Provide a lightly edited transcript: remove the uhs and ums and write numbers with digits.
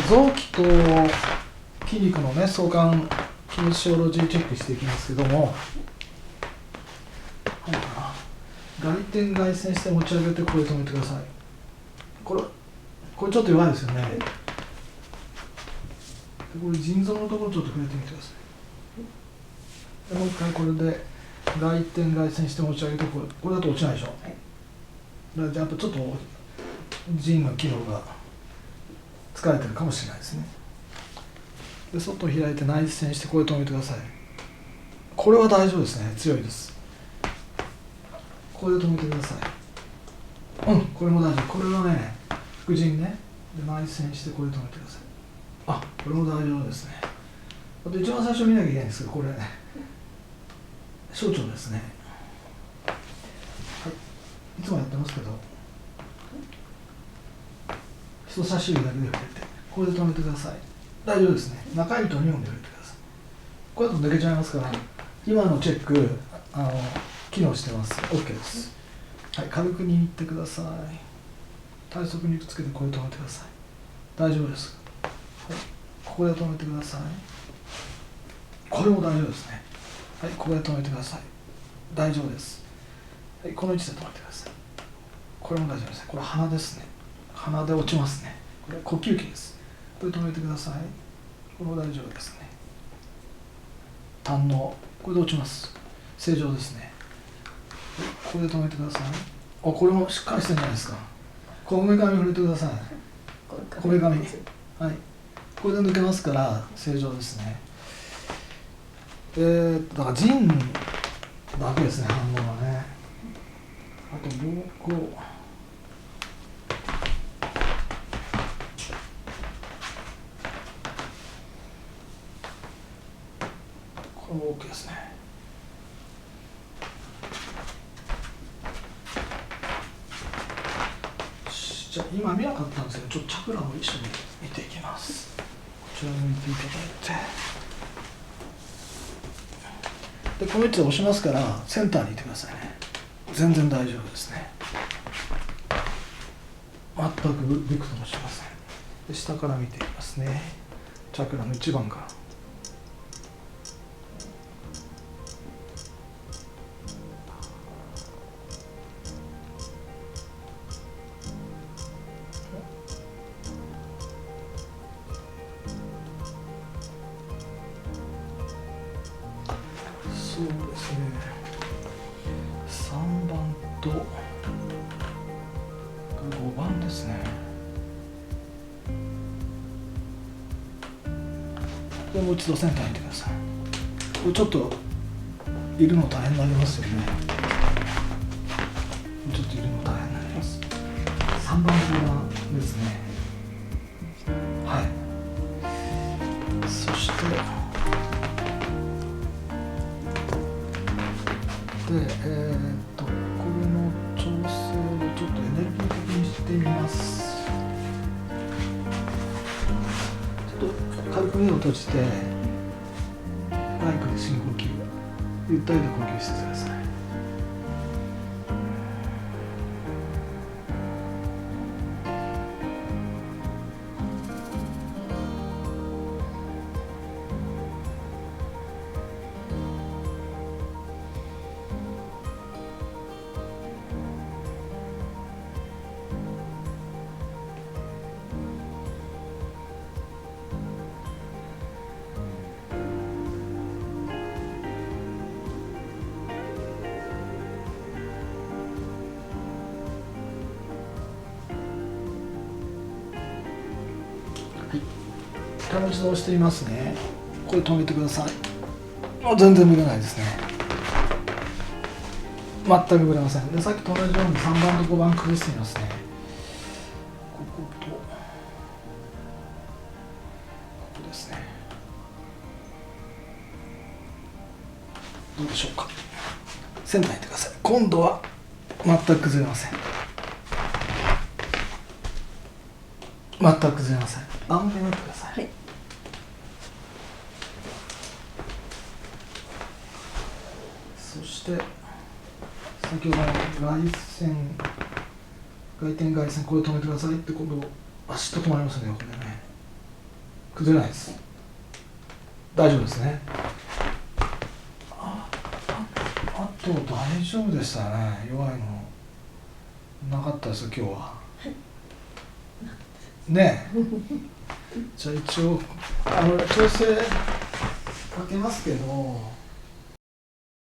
臓器と筋肉のね相関キネシオロジーチェックしていきますけども、外転外旋して持ち上げてこれ止めてください。これちょっと弱いですよね。これ腎臓のところちょっと触れてみてください。でもう一回これで外転外旋して持ち上げてこれだと落ちないでしょ。だからやっぱちょっと腎の機能が疲れてるかもしれないですね。で外を開いて内旋してこれ止めてください。これは大丈夫ですね。強いです。これで止めてください。これも大丈夫。これはね副腎ね。で内旋してこれで止めてください。これも大丈夫ですね。あと一番最初見なきゃいけないんですけど、これ小腸ですね。いつもやってますけど、人差し指だけで触れてこれで止めてください。大丈夫ですね。中指と2本で触れてください。これだと抜けちゃいますから、今のチェック機能してます。 OK です。軽く握ってください。体側にくっつけてこれで止めてください。大丈夫です。ここで止めてください。これも大丈夫ですね。ここで止めてください。大丈夫です。この位置で止めてください。これも大丈夫ですね。これ鼻ですね。鼻で落ちますね。これ呼吸器です。これ止めてください。これも大丈夫ですね。胆のこれで落ちます。正常ですね。これで止めてください。これもしっかりしてるんじゃないですか。こめかみ触れてください。こめかみ。これで抜けますから正常ですね。だから腎だけですね、反応はね。あと膀胱。これも OK ですね。じゃあ今見なかったんですけど、ちょっとチャクラも一緒に見ていきます。こちら向いていただいて、でこの位置で押しますからセンターにいてくださいね。全然大丈夫ですね。全くびくともしません。で下から見ていきますね。チャクラの1番から。そうですね。3番と5番ですね。でもう一度センターにいてください。これちょっといるの大変になりますよね。ちょっといるの大変になります。3番5番ですね。そしてこれの調整をちょっとエネルギー的にしてみます。ちょっと軽く目を閉じてバイクで深呼吸、ゆったりと呼吸してください。もう一度押してみますね。これ止めてください。全然ぶれないですね。全くぶれません。でさっきと同じように3番と5番崩してみますね。ここですね。どうでしょうか。センターにいてください。今度は全く崩れません。全く崩れません。安定になってください。そして先ほどの外転外旋これ止めてくださいって、今度足と止まりますね。これね崩れないです。大丈夫ですね。あと大丈夫でしたね。弱いのなかったですよ今日は。ねえ。じゃあ一応調整かけますけど。